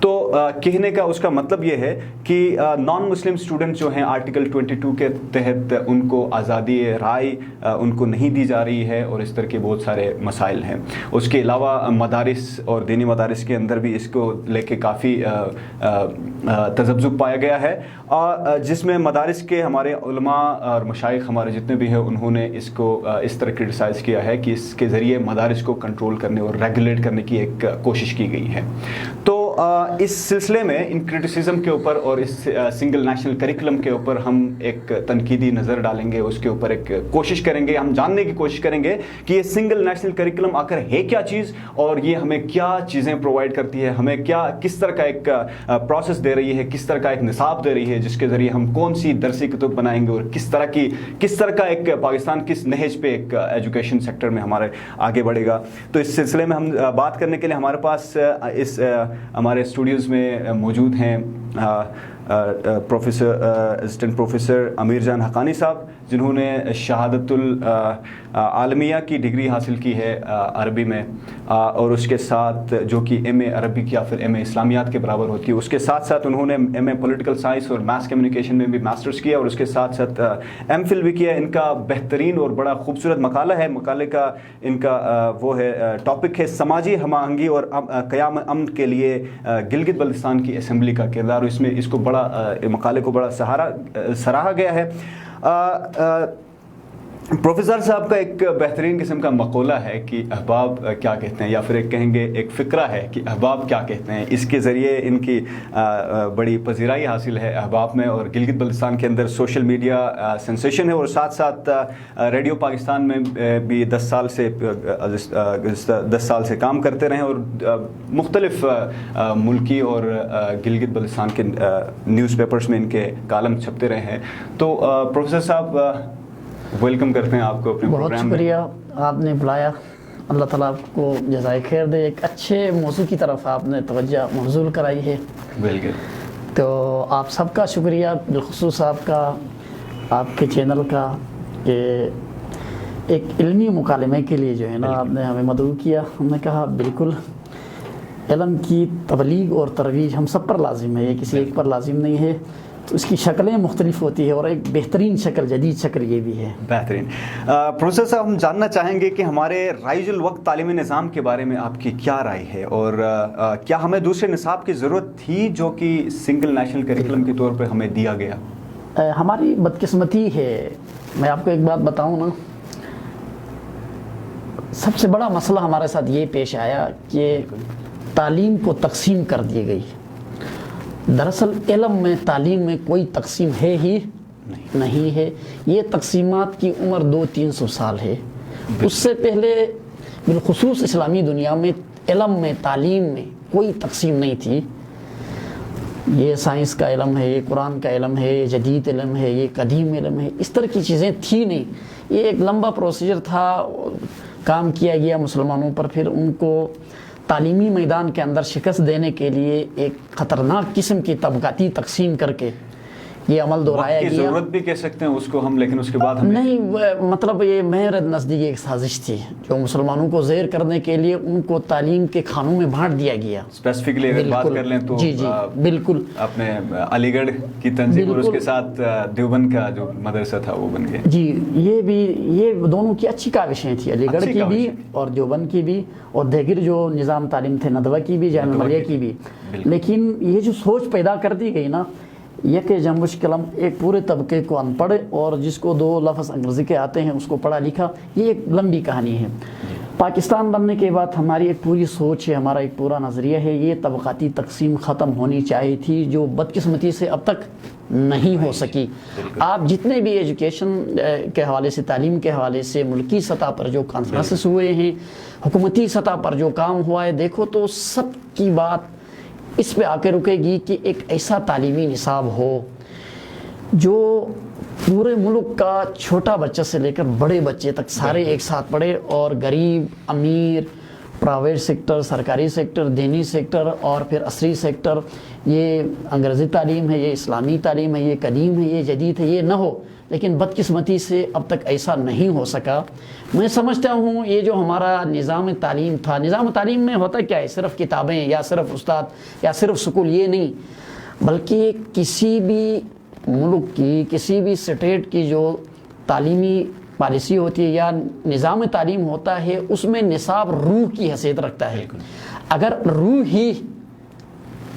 تو کہنے کا اس کا مطلب یہ ہے کہ نان مسلم اسٹوڈنٹ جو ہیں آرٹیکل 22 کے تحت ان کو آزادی رائے ان کو نہیں دی جا رہی ہے، اور اس طرح کے بہت سارے مسائل ہیں. اس کے علاوہ مدارس اور دینی مدارس کے اندر بھی اس کو لے کے کافی تذبذب پایا گیا ہے، جس میں مدارس کے ہمارے علماء اور مشائخ ہمارے جتنے بھی ہیں انہوں نے اس کو اس طرح کرٹیسائز کیا ہے کہ اس کے ذریعے مدارس کو کنٹرول کرنے اور ریگولیٹ کرنے کی ایک کوشش کی گئی ہے. تو اس سلسلے میں ان کرٹیسزم کے اوپر اور اس سنگل نیشنل کریکولم کے اوپر ہم ایک تنقیدی نظر ڈالیں گے، اس کے اوپر ایک کوشش کریں گے، ہم جاننے کی کوشش کریں گے کہ یہ سنگل نیشنل کریکولم آخر ہے کیا چیز، اور یہ ہمیں کیا چیزیں پرووائڈ کرتی ہے، ہمیں کس طرح کا ایک پروسیس دے رہی ہے، کس طرح کا ایک نصاب دے رہی ہے، جس کے ذریعے ہم کون سی درسی کتب بنائیں گے، اور کس طرح کا ایک پاکستان کس نہج پہ ایک ایجوکیشن سیکٹر میں ہمارے آگے بڑھے گا. تو اس سلسلے میں ہم بات کرنے کے لیے ہمارے پاس اس ہمارے اسٹوڈیوز میں موجود ہیں اسسٹنٹ پروفیسر امیر جان حقانی صاحب، جنہوں نے شہادت العالمیہ کی ڈگری حاصل کی ہے عربی میں، اور اس کے ساتھ جو کہ ایم اے عربک یا پھر ایم اے اسلامیات کے برابر ہوتی ہے. اس کے ساتھ ساتھ انہوں نے ایم اے پولیٹیکل سائنس اور میس کمیونیکیشن میں بھی ماسٹرز کیا، اور اس کے ساتھ ساتھ ایم فل بھی کیا. ان کا بہترین اور بڑا خوبصورت مقالہ ہے، مقالے کا ان کا وہ ہے ٹاپک ہے سماجی ہم آہنگی اور قیام امن کے لیے گلگت بلتستان کی اسمبلی کا کردار. اس میں اس کو بڑا مقالے کو بڑا سراہا گیا ہے. پروفیسر صاحب کا ایک بہترین قسم کا مقولہ ہے کہ احباب کیا کہتے ہیں، یا پھر ایک کہیں گے ایک فقرہ ہے کہ احباب کیا کہتے ہیں. اس کے ذریعے ان کی بڑی پذیرائی حاصل ہے احباب میں، اور گلگت بلتستان کے اندر سوشل میڈیا سینسیشن ہے، اور ساتھ ساتھ ریڈیو پاکستان میں بھی 10 سال سے کام کرتے رہے، اور مختلف ملکی اور گلگت بلتستان کے نیوز پیپرز میں ان کے کالم چھپتے رہے ہیں. تو پروفیسر صاحب ویلکم کرتے ہیں آپ کو اپنے پروگرام میں. بہت شکریہ، آپ نے بلایا. اللہ تعالیٰ آپ کو جزائے خیر دے. ایک اچھے موضوع کی طرف آپ نے توجہ مبذول کرائی ہے. بالکل. تو آپ سب کا شکریہ، بالخصوص آپ کا، آپ کے چینل کا، کہ ایک علمی مکالمے کے لیے جو ہے نا آپ نے ہمیں مدعو کیا. ہم نے کہا بالکل علم کی تبلیغ اور ترویج ہم سب پر لازم ہے، یہ کسی ایک پر لازم نہیں ہے. تو اس کی شکلیں مختلف ہوتی ہے، اور ایک بہترین شکل، جدید شکل یہ بھی ہے. بہترین. پروفیسر صاحب، ہم جاننا چاہیں گے کہ ہمارے رائج الوقت تعلیمی نظام کے بارے میں آپ کی کیا رائے ہے، اور کیا ہمیں دوسرے نصاب کی ضرورت تھی جو کہ سنگل نیشنل کریکولم کے طور پہ ہمیں دیا گیا؟ ہماری بدقسمتی ہے. میں آپ کو ایک بات بتاؤں نا، سب سے بڑا مسئلہ ہمارے ساتھ یہ پیش آیا کہ تعلیم کو تقسیم کر دی گئی. دراصل علم میں، تعلیم میں کوئی تقسیم ہے ہی نہیں ہے. یہ تقسیمات کی عمر 200-300 سال ہے. اس سے پہلے بالخصوص اسلامی دنیا میں علم میں، تعلیم میں کوئی تقسیم نہیں تھی. یہ سائنس کا علم ہے، یہ قرآن کا علم ہے، یہ جدید علم ہے، یہ قدیم علم ہے، اس طرح کی چیزیں تھی نہیں. یہ ایک لمبا پروسیجر تھا، کام کیا گیا مسلمانوں پر. پھر ان کو تعلیمی میدان کے اندر شکست دینے کے لیے ایک خطرناک قسم کی طبقاتی تقسیم کر کے یہ عمل دہرایا گیا. ضرورت بھی کہہ سکتے ہیں اس کو ہم، لیکن اس کے بعد نہیں، مطلب یہ میرے نزدیک ایک سازش تھی جو مسلمانوں کو زیر کرنے کے لیے ان کو تعلیم کے کھانوں میں بانٹ دیا گیا. اسپیسیفکلی اگر بات کر لیں تو جی بالکل اپنے علی گڑھ کی تنظیم اور اس کے ساتھ دیوبند کا جو مدرسہ تھا وہ بن گیا. جی، یہ دونوں کی اچھی کاوشیں تھیں، علی گڑھ کی بھی اور دیوبند کی بھی، اور دیگر جو نظام تعلیم تھے ندوہ کی بھی، جامعہ ملیہ کی بھی. لیکن یہ جو سوچ پیدا کر دی گئی نا، یہ کہ جمبش قلم ایک پورے طبقے کو ان پڑھ اور جس کو 2 لفظ انگریزی کے آتے ہیں اس کو پڑھا لکھا، یہ ایک لمبی کہانی ہے. پاکستان بننے کے بعد ہماری ایک پوری سوچ ہے، ہمارا ایک پورا نظریہ ہے، یہ طبقاتی تقسیم ختم ہونی چاہیے تھی، جو بدقسمتی سے اب تک نہیں ہو سکی. آپ جتنے بھی ایجوکیشن کے حوالے سے، تعلیم کے حوالے سے ملکی سطح پر جو کانفرنسز ہوئے ہیں، حکومتی سطح پر جو کام ہوا ہے، دیکھو تو سب کی بات اس پہ آ کے رکے گی کہ ایک ایسا تعلیمی نصاب ہو جو پورے ملک کا چھوٹا بچہ سے لے کر بڑے بچے تک سارے ایک ساتھ پڑھے، اور غریب، امیر، پرائیویٹ سیکٹر، سرکاری سیکٹر، دینی سیکٹر اور پھر عصری سیکٹر، یہ انگریزی تعلیم ہے، یہ اسلامی تعلیم ہے، یہ قدیم ہے، یہ جدید ہے، یہ نہ ہو، لیکن بدقسمتی سے اب تک ایسا نہیں ہو سکا۔ میں سمجھتا ہوں یہ جو ہمارا نظام تعلیم تھا، نظام تعلیم میں ہوتا کیا ہے، صرف کتابیں یا صرف استاد یا صرف سکول، یہ نہیں، بلکہ کسی بھی ملک کی، کسی بھی اسٹیٹ کی جو تعلیمی پالیسی ہوتی ہے یا نظام تعلیم ہوتا ہے، اس میں نصاب روح کی حیثیت رکھتا ہے۔ اگر روح ہی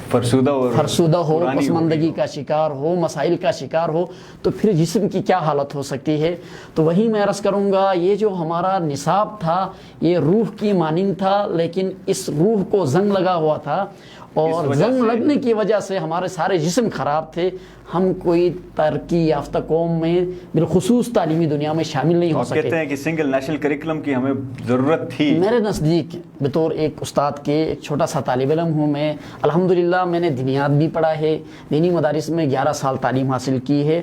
فرسودہ ہو، پسماندگی کا شکار ہو، مسائل کا شکار ہو، تو پھر جسم کی کیا حالت ہو سکتی ہے۔ تو وہی میں عرض کروں گا، یہ جو ہمارا نصاب تھا یہ روح کی مانند تھا، لیکن اس روح کو زنگ لگا ہوا تھا، اور زنگ لگنے کی وجہ سے ہمارے سارے جسم خراب تھے۔ ہم کوئی ترقی یافتہ قوم میں بالخصوص تعلیمی دنیا میں شامل نہیں ہو سکے۔ کہتے ہیں کہ سنگل نیشنل کریکلم کی ہمیں ضرورت تھی۔ میرے نزدیک بطور ایک استاد کے ایک چھوٹا سا طالب علم ہوں میں، الحمدللہ میں نے دینیات بھی پڑھا ہے، دینی مدارس میں 11 سال تعلیم حاصل کی ہے،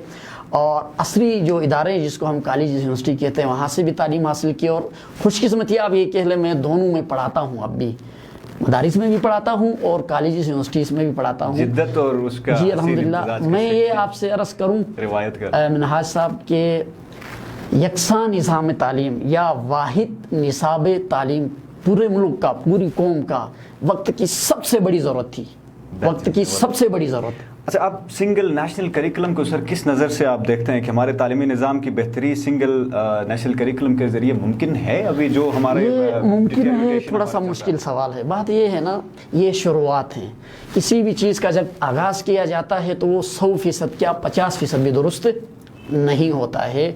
اور عصری جو ادارے ہیں جس کو ہم کالج یونیورسٹی کہتے ہیں وہاں سے بھی تعلیم حاصل کی، اور خوش قسمتی آپ یہ کہہ لیں میں دونوں میں پڑھاتا ہوں، اب بھی مدارس میں بھی پڑھاتا ہوں اور کالجز یونیورسٹیز میں بھی پڑھاتا ہوں۔ جدت اور اس کا جی الحمدللہ۔ میں یہ آپ سے عرض کروں روایت کر منہاج صاحب کے یکساں نظام تعلیم یا واحد نصاب تعلیم پورے ملک کا، پوری قوم کا وقت کی سب سے بڑی ضرورت تھی، وقت کی سب سے بڑی ضرورت۔ اچھا، آپ سنگل نیشنل کریکلم کو سر کس نظر سے آپ دیکھتے ہیں کہ ہمارے تعلیمی نظام کی بہتری سنگل نیشنل کریکلم کے ذریعے ممکن ہے؟ ابھی جو ہمارے یہ ممکن ہے، تھوڑا سا مشکل سوال ہے۔ بات یہ ہے نا، یہ شروعات ہیں، کسی بھی چیز کا جب آغاز کیا جاتا ہے تو وہ 100% کیا 50% بھی درست نہیں ہوتا ہے۔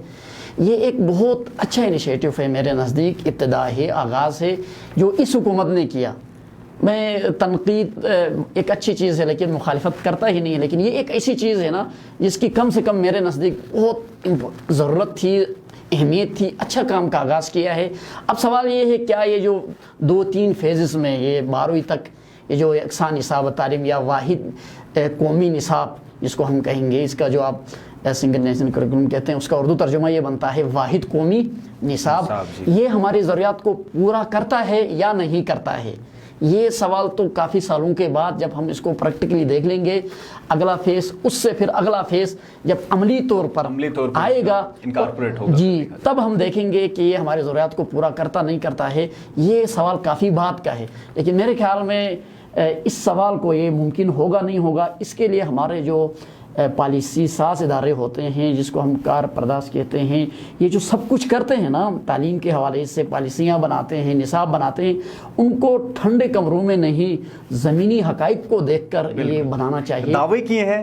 یہ ایک بہت اچھا انیشیٹو ہے میرے نزدیک، ابتدا ہے، آغاز ہے جو اس حکومت نے کیا۔ میں تنقید ایک اچھی چیز ہے لیکن مخالفت کرتا ہی نہیں ہے، لیکن یہ ایک ایسی چیز ہے نا جس کی کم سے کم میرے نزدیک بہت ضرورت تھی، اہمیت تھی، اچھا کام کا آغاز کیا ہے۔ اب سوال یہ ہے کیا یہ جو 2-3 فیزز میں یہ 12ویں تک یہ جو یکساں نصاب تعلیم یا واحد قومی نصاب جس کو ہم کہیں گے، اس کا جو آپ سنگل نیشنل کریکلم کہتے ہیں، اس کا اردو ترجمہ یہ بنتا ہے واحد قومی نصاب، یہ ہماری ضروریات کو پورا کرتا ہے یا نہیں کرتا ہے؟ یہ سوال تو کافی سالوں کے بعد جب ہم اس کو پریکٹیکلی دیکھ لیں گے، اگلا فیز، اس سے پھر اگلا فیز جب عملی طور پر آئے گا انکارپوریٹ ہوگا، جی تب ہم دیکھیں گے کہ یہ ہماری ضروریات کو پورا کرتا نہیں کرتا ہے۔ یہ سوال کافی بات کا ہے، لیکن میرے خیال میں اس سوال کو یہ ممکن ہوگا نہیں ہوگا، اس کے لیے ہمارے جو پالیسی ساز ادارے ہوتے ہیں جس کو ہم کار پرداز کہتے ہیں، یہ جو سب کچھ کرتے ہیں نا تعلیم کے حوالے سے، پالیسیاں بناتے ہیں، نصاب بناتے ہیں، ان کو ٹھنڈے کمروں میں نہیں زمینی حقائق کو دیکھ کر یہ بنانا چاہیے۔ دعوے کیے ہیں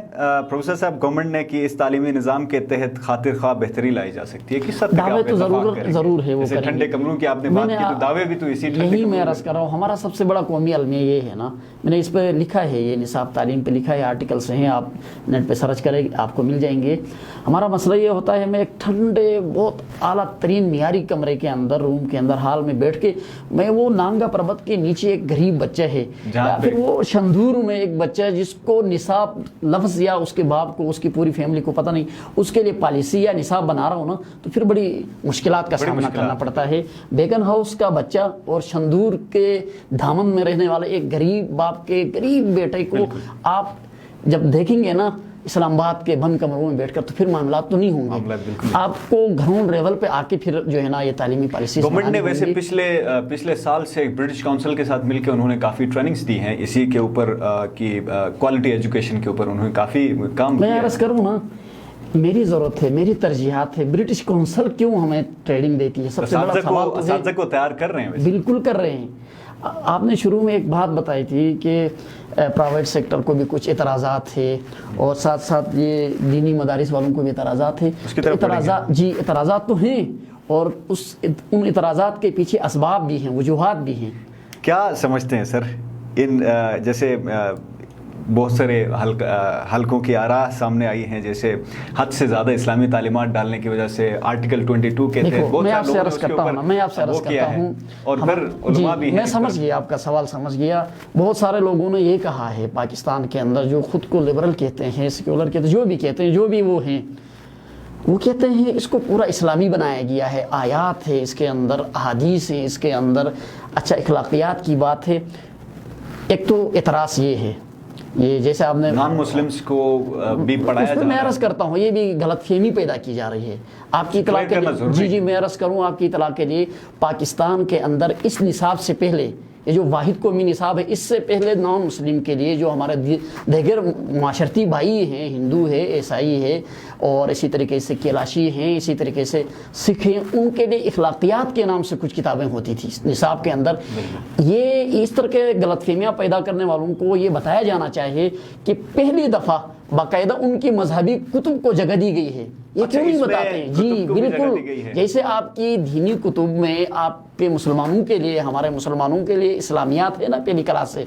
پروفیسر صاحب گورنمنٹ نے کہ اس تعلیمی نظام کے تحت خاطر خواہ بہتری لائی جا سکتی ہے، کس حد تک دعوے تو ضرور ہے، وہ جیسے ٹھنڈے کمروں کی آپ نے بات کی تو دعوے بھی تو اسی یہی میں عرض کر رہا ہوں۔ ہمارا سب سے بڑا قومی المیہ یہ ہے نا، میں نے اس پہ لکھا ہے، یہ نصاب تعلیم پہ لکھا ہے، آرٹیکلس ہیں، آپ نیٹ پہ سرچ کریں آپ کو مل جائیں گے۔ ہمارا مسئلہ یہ ہوتا ہے میں ایک ٹھنڈے بہت اعلیٰ ترین معیاری کمرے کے اندر، روم کے اندر، ہال میں بیٹھ کے میں وہ نانگا پربت کے نیچے ایک غریب بچہ ہے یا پھر وہ شندور میں ایک بچہ ہے جس کو نصاب لفظ یا اس کے باپ کو، اس کی پوری فیملی کو پتہ نہیں، اس کے لیے پالیسی یا نصاب بنا رہا ہوں نا، تو پھر بڑی مشکلات کا سامنا کرنا پڑتا ہے۔ بیگن ہاؤس کا بچہ اور شندور کے دامن میں رہنے والے ایک غریب باپ کے غریب بیٹے کو آپ جب دیکھیں گے نا اسلام آباد کے بند کمروں میں بیٹھ کر، تو پھر معاملات تو نہیں ہوں گے، آپ کو گراؤنڈ لیول پہ آ کے پھر جو ہے نا یہ تعلیمی پالیسی گورنمنٹ نے ویسے پچھلے سال سے برٹش کونسل کے ساتھ مل کے انہوں نے کافی ٹریننگز دی ہیں اسی کے اوپر کی کوالٹی ایجوکیشن کے اوپر انہوں نے کافی کام کیا۔ میں عرض کروں نا، میری ضرورت ہے، میری ترجیحات ہے، برٹش کونسل کیوں ہمیں ٹریننگ دیتی ہے؟ سب سے بڑا سوال تو اساتذہ کو تیار کر رہے ہیں، بالکل کر رہے ہیں۔ آپ نے شروع میں ایک بات بتائی تھی کہ پرائیویٹ سیکٹر کو بھی کچھ اعتراضات تھے اور ساتھ ساتھ یہ دینی مدارس والوں کو بھی اعتراضات تھے۔ اعتراضات تو ہیں، اور ان اعتراضات کے پیچھے اسباب بھی ہیں، وجوہات بھی ہیں۔ کیا سمجھتے ہیں سر ان جیسے بہت سارے حلقوں کی آراء سامنے آئی ہیں، جیسے حد سے زیادہ اسلامی تعلیمات ڈالنے کی وجہ سے آرٹیکل 22 کے تحت میں آپ سے عرض کرتا ہوں اور پھر علماء بھی ہیں۔ میں سمجھ گیا آپ کا سوال، سمجھ گیا۔ بہت سارے لوگوں نے یہ کہا ہے پاکستان کے اندر جو خود کو لبرل کہتے ہیں، سیکولر کہتے ہیں، جو بھی کہتے ہیں، جو بھی وہ ہیں، وہ کہتے ہیں اس کو پورا اسلامی بنایا گیا ہے، آیات ہے اس کے اندر، احادیث ہے اس کے اندر، اچھا اخلاقیات کی بات ہے۔ ایک تو اعتراض یہ ہے، یہ جیسے آپ نے نان مسلمس کو بھی پڑھایا جا رہا ہے، میں عرض کرتا ہوں یہ بھی غلط فہمی پیدا کی جا رہی ہے آپ کی اطلاع کے لیے۔ جی میں عرض کروں آپ کی اطلاع کے لیے، پاکستان کے اندر اس نصاب سے پہلے، یہ جو واحد قومی نصاب ہے، اس سے پہلے نان مسلم کے لیے جو ہمارے دیگر معاشرتی بھائی ہیں، ہندو ہے، عیسائی ہے، اور اسی طریقے سے کیلاشی ہیں، اسی طریقے سے سکھ ہیں، ان کے لیے اخلاقیات کے نام سے کچھ کتابیں ہوتی تھی نصاب کے اندر۔ یہ اس طرح کے غلط فہمیاں پیدا کرنے والوں کو یہ بتایا جانا چاہیے کہ پہلی دفعہ باقاعدہ ان کی مذہبی کتب کو جگہ دی گئی ہے۔ یہ کیوں نہیں بتاتے ہیں؟ جی بالکل، جیسے آپ کی دینی کتب میں آپ کے مسلمانوں کے لیے، ہمارے مسلمانوں کے لیے اسلامیات ہے نا پہلی کلاس سے،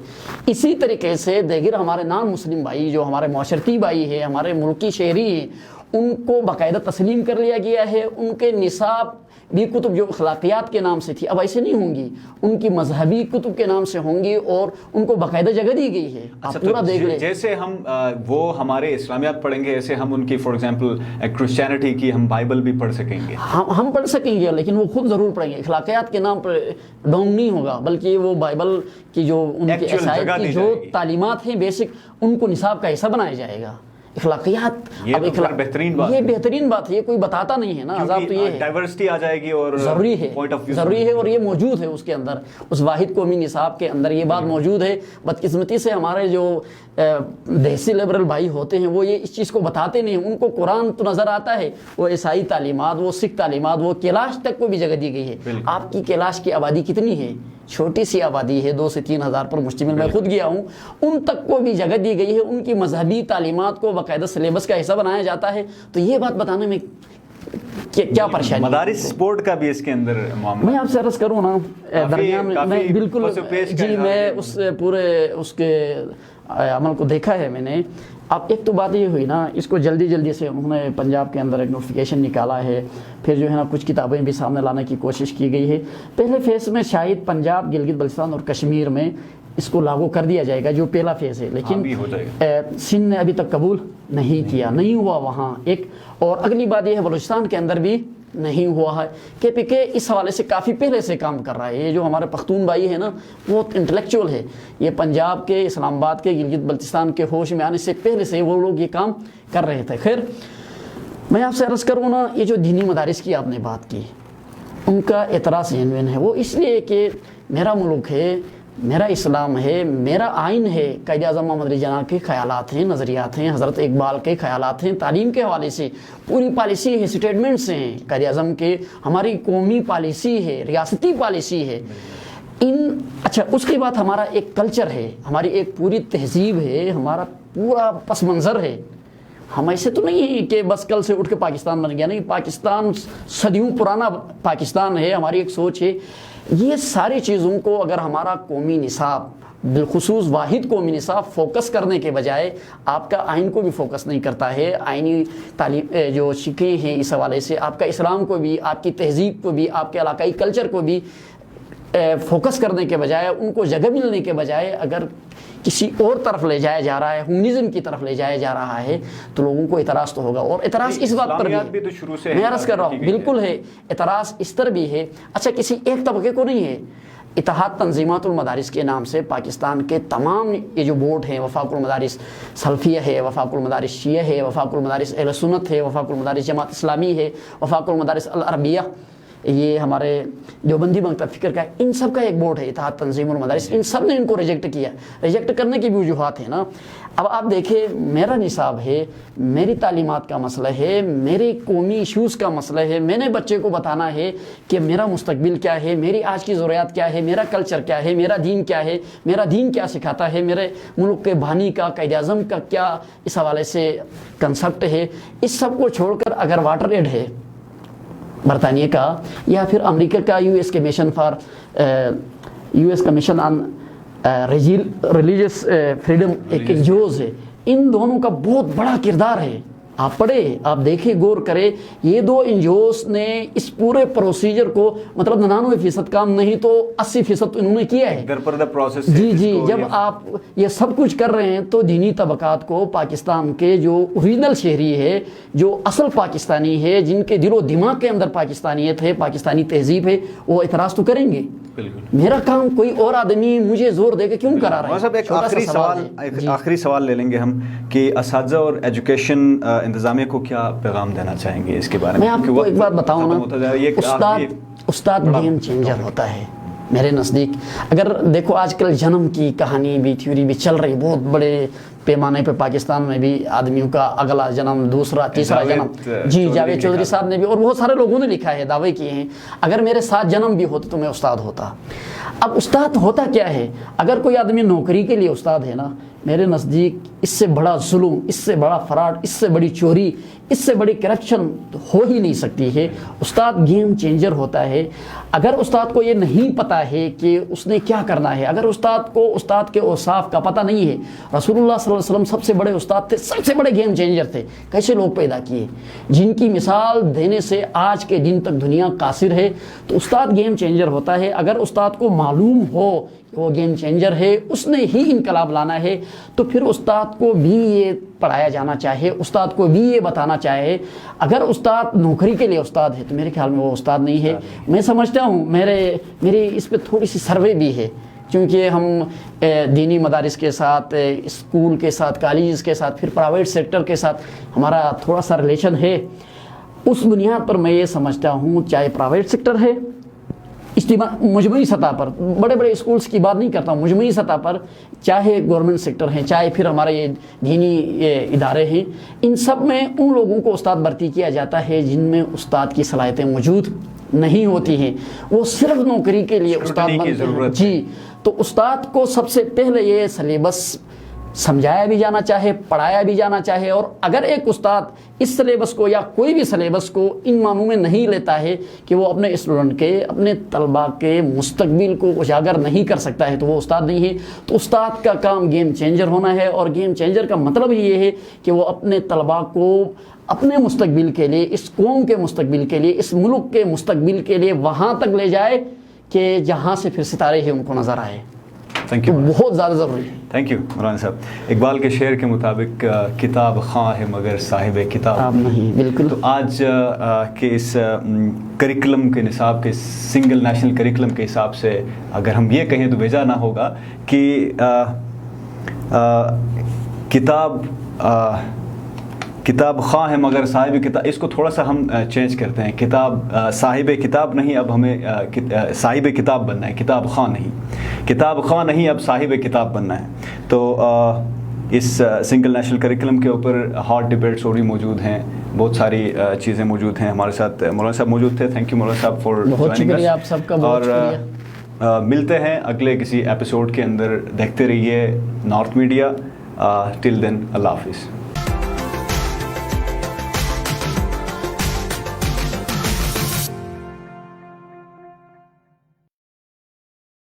اسی طریقے سے دیگر ہمارے نان مسلم بھائی جو ہمارے معاشرتی بھائی ہیں، ہمارے ملکی شہری ہیں، ان کو باقاعدہ تسلیم کر لیا گیا ہے۔ ان کے نصاب بھی کتب جو اخلاقیات کے نام سے تھی اب ایسے نہیں ہوں گی، ان کی مذہبی کتب کے نام سے ہوں گی، اور ان کو باقاعدہ جگہ دی گئی ہے۔ آپ پورا دیکھ لیں، جیسے ہم وہ ہمارے اسلامیات پڑھیں گے، ایسے ہم ان کی فار ایگزامپل کرسچینٹی کی ہم بائبل بھی پڑھ سکیں گے، ہم پڑھ سکیں گے، لیکن وہ خود ضرور پڑھیں گے۔ اخلاقیات کے نام پر ڈونگ نہیں ہوگا، بلکہ وہ بائبل کی جو ان کی عیسائیت کی جو تعلیمات ہیں بیسک، ان کو نصاب کا حصہ بنایا جائے گا۔ اخلاقیات یہ بہترین بات، یہ بہترین بات ہے، یہ کوئی بتاتا نہیں ہے نا، عذاب تو یہ ہے، ڈائیورسٹی آ جائے گی اور ضروری ہے، اور یہ موجود ہے اس کے اندر، اس واحد قومی نصاب کے اندر یہ بات موجود ہے۔ بدقسمتی سے ہمارے جو دیسی لبرل بھائی ہوتے ہیں وہ یہ اس چیز کو بتاتے نہیں، ان کو قرآن تو نظر آتا ہے، وہ عیسائی تعلیمات، وہ سکھ تعلیمات، وہ کیلاش تک کو بھی جگہ دی گئی ہے۔ آپ کی کیلاش کی آبادی کتنی ہے؟ چھوٹی سی آبادی ہے، 2 سے 3 ہزار پر مشتمل، میں خود گیا ہوں، ان تک کو بھی جگہ دی گئی ہے، ان کی مذہبی تعلیمات کو باقاعدہ سلیبس کا حصہ بنایا جاتا ہے۔ تو یہ بات بتانے میں کیا پریشانی؟ مدارس سپورٹ کا بھی اس کے اندر معاملہ، میں آپ سے عرض کروں نا درمیان میں بالکل جی میں اس پورے اس کے عمل کو دیکھا ہے میں نے۔ اب ایک تو بات یہ ہوئی نا، اس کو جلدی سے انہوں نے پنجاب کے اندر ایک نوٹیفیکیشن نکالا ہے، پھر جو ہے نا کچھ کتابیں بھی سامنے لانے کی کوشش کی گئی ہے۔ پہلے فیز میں شاید پنجاب، گلگت بلتستان اور کشمیر میں اس کو لاگو کر دیا جائے گا، جو پہلا فیز ہے، لیکن سندھ نے ابھی تک قبول نہیں کیا، نہیں ہوا وہاں ایک۔ اور اگلی بات یہ ہے بلوچستان کے اندر بھی نہیں ہوا ہے۔ کے پی کے اس حوالے سے کافی پہلے سے کام کر رہا ہے۔ یہ جو ہمارے پختون بھائی ہیں نا وہ انٹلیکچوئل ہے، یہ پنجاب کے، اسلام آباد کے، گلگت بلتستان کے ہوش میں آنے سے پہلے سے وہ لوگ یہ کام کر رہے تھے۔ خیر میں آپ سے عرض کروں نا، یہ جو دینی مدارس کی آپ نے بات کی، ان کا اعتراض جینوین ہے، وہ اس لیے کہ میرا ملک ہے، میرا اسلام ہے، میرا آئین ہے، قائد اعظم محمد علی جناح کے خیالات ہیں، نظریات ہیں، حضرت اقبال کے خیالات ہیں، تعلیم کے حوالے سے پوری پالیسی ہے، سٹیٹمنٹس ہیں قائد اعظم کے، ہماری قومی پالیسی ہے، ریاستی پالیسی ہے۔ اچھا اس کے بعد ہمارا ایک کلچر ہے، ہماری ایک پوری تہذیب ہے، ہمارا پورا پس منظر ہے۔ ہم ایسے تو نہیں ہیں کہ بس کل سے اٹھ کے پاکستان بن گیا، نہیں، پاکستان صدیوں پرانا پاکستان ہے، ہماری ایک سوچ ہے۔ یہ ساری چیزوں کو اگر ہمارا قومی نصاب، بالخصوص واحد قومی نصاب فوکس کرنے کے بجائے آپ کا آئین کو بھی فوکس نہیں کرتا ہے، آئینی تعلیم جو شکیں ہیں اس حوالے سے، آپ کا اسلام کو بھی، آپ کی تہذیب کو بھی، آپ کے علاقائی کلچر کو بھی فوکس کرنے کے بجائے، ان کو جگہ ملنے کے بجائے اگر کسی اور طرف لے جایا جا رہا ہے، ہیومنزم کی طرف لے جایا جا رہا ہے، تو لوگوں کو اعتراض تو ہوگا۔ اور اعتراض اس بات پر بھی ہے، میں عرض کر رہا ہوں بالکل ہے، اعتراض اس طرح بھی ہے، اچھا کسی ایک طبقے کو نہیں ہے۔ اتحاد تنظیمات المدارس کے نام سے پاکستان کے تمام یہ جو بورڈ ہیں، وفاق المدارس سلفیہ ہے، وفاق المدارس شیعہ ہے، وفاق المدارس اہل سنت ہے، وفاق المدارس جماعت اسلامی ہے، وفاق المدارس العربیہ، یہ ہمارے دیوبندی مکتب فکر کا ہے، ان سب کا ایک بورڈ ہے اتحاد تنظیم المدارس، ان سب نے ان کو ریجیکٹ کیا۔ ریجیکٹ کرنے کی بھی وجوہات ہیں نا۔ اب آپ دیکھیں، میرا نصاب ہے، میری تعلیمات کا مسئلہ ہے، میرے قومی ایشوز کا مسئلہ ہے، میں نے بچے کو بتانا ہے کہ میرا مستقبل کیا ہے، میری آج کی ضروریات کیا ہے، میرا کلچر کیا ہے، میرا دین کیا ہے، میرا دین کیا سکھاتا ہے، میرے ملک کے بانی کا، قائد اعظم کا کیا اس حوالے سے کنسپٹ ہے۔ اس سب کو چھوڑ کر اگر واٹر ایڈ ہے برطانیہ کا، یا پھر امریکہ کا یو ایس کمیشن آن ریلیجیس فریڈم ایک جوز ہے، ان دونوں کا بہت بڑا کردار ہے آپ پڑھے, آپ دیکھیں, غور کرے, یہ 2 NGOs نے اس پورے پروسیجر کو مطلب 99% کام نہیں تو 80% انہوں نے کیا ہے. جی جب آپ یہ سب کچھ کر رہے ہیں تو دینی طبقات کو, پاکستان کے جو اوریجنل شہری ہے, جو اصل پاکستانی ہے, جن کے دل و دماغ کے اندر پاکستانیت ہے, پاکستانی تہذیب ہے, وہ اعتراض تو کریں گے. میرا کام کوئی اور آدمی مجھے زور دے کے کیوں کرا رہا ہے. ایک آخری سوال لے لیں گے ہم کہ اساتذہ اور ایجوکیشن انتظامیہ کو کیا پیغام دینا چاہیں گے اس کے بارے میں. میں آپ کو ایک بات بتاؤں نا, استاد گیم چینجر ہوتا ہے میرے نزدیک. اگر دیکھو آج کل جنم کی کہانی بھی, تھیوری بھی چل رہی بہت بڑے پیمانے پہ پاکستان میں بھی, آدمیوں کا اگلا جنم, دوسرا, تیسرا جنم. جی جاوید چودھری صاحب نے بھی اور بہت سارے لوگوں نے لکھا ہے, دعوے کیے ہیں, اگر میرے 7 جنم بھی ہوتے تو میں استاد ہوتا. اب استاد ہوتا کیا ہے؟ اگر کوئی آدمی نوکری کے لیے استاد ہے نا, میرے نزدیک اس سے بڑا ظلم, اس سے بڑا فراڈ, اس سے بڑی چوری, اس سے بڑی کرپشن ہو ہی نہیں سکتی ہے. استاد گیم چینجر ہوتا ہے. اگر استاد کو یہ نہیں پتا ہے کہ اس نے کیا کرنا ہے, اگر استاد کو استاد کے اوصاف کا پتہ نہیں ہے, رسول اللہ صلی اللہ علیہ وسلم سب سے بڑے استاد تھے, سب سے بڑے گیم چینجر تھے. کیسے لوگ پیدا کیے جن کی مثال دینے سے آج کے دن تک دنیا قاصر ہے. تو استاد گیم چینجر ہوتا ہے. اگر استاد کو معلوم ہو کہ وہ گیم چینجر ہے, اس نے ہی انقلاب لانا ہے, تو پھر استاد کو بھی یہ پڑھایا جانا چاہے, استاد کو بھی یہ بتانا چاہے. اگر استاد نوکری کے لیے استاد ہے تو میرے خیال میں وہ استاد نہیں ہے. میں سمجھتا ہوں میری اس پہ تھوڑی سی سروے بھی ہے, کیونکہ ہم دینی مدارس کے ساتھ, اسکول کے ساتھ, کالجز کے ساتھ, پھر پرائیویٹ سیکٹر کے ساتھ ہمارا تھوڑا سا ریلیشن ہے. اس بنیاد پر میں یہ سمجھتا ہوں, چاہے پرائیویٹ سیکٹر ہے, مجموعی سطح پر, بڑے بڑے اسکولز کی بات نہیں کرتا ہوں, مجموعی سطح پر, چاہے گورنمنٹ سیکٹر ہیں, چاہے پھر ہمارے یہ دینی ادارے ہیں, ان سب میں ان لوگوں کو استاد بھرتی کیا جاتا ہے جن میں استاد کی صلاحیتیں موجود نہیں ہوتی ہیں. وہ صرف نوکری کے لیے استاد بنتے ہیں. جی, تو استاد کو سب سے پہلے یہ سلیبس سمجھایا بھی جانا چاہے, پڑھایا بھی جانا چاہے. اور اگر ایک استاد اس سلیبس کو یا کوئی بھی سلیبس کو ان معنوں میں نہیں لیتا ہے کہ وہ اپنے اسٹوڈنٹ کے, اپنے طلباء کے مستقبل کو اجاگر نہیں کر سکتا ہے, تو وہ استاد نہیں ہے. تو استاد کا کام گیم چینجر ہونا ہے, اور گیم چینجر کا مطلب یہ ہے کہ وہ اپنے طلباء کو اپنے مستقبل کے لیے, اس قوم کے مستقبل کے لیے, اس ملک کے مستقبل کے لیے وہاں تک لے جائے کہ جہاں سے پھر ستارے ہیں ان کو نظر آئے. تھینک یو, بہت زیادہ ضروری ہے. تھینک یو مولانا صاحب. اقبال کے شعر کے مطابق کتاب خواں ہے مگر صاحب کتاب نہیں. بالکل. تو آج کے اس کریکلم کے نصاب کے, سنگل نیشنل کریکلم کے حساب سے اگر ہم یہ کہیں تو بھیجا نہ ہوگا کہ کتاب خواں ہے مگر صاحب کتاب, اس کو تھوڑا سا ہم چینج کرتے ہیں. کتاب صاحب کتاب نہیں, اب ہمیں صاحب کتاب بننا ہے, کتاب خواں نہیں. کتاب خواں نہیں, اب صاحب کتاب بننا ہے. تو اس سنگل نیشنل کریکلم کے اوپر ہاٹ ڈبیٹس اور بھی موجود ہیں, بہت ساری چیزیں موجود ہیں. ہمارے ساتھ مولانا صاحب موجود تھے. تھینک یو مولانا صاحب فار بہت شکریہ آپ سب کا. اور ملتے ہیں اگلے کسی ایپیسوڈ کے اندر. دیکھتے رہیے نارتھ میڈیا. ٹل دین اللہ حافظ.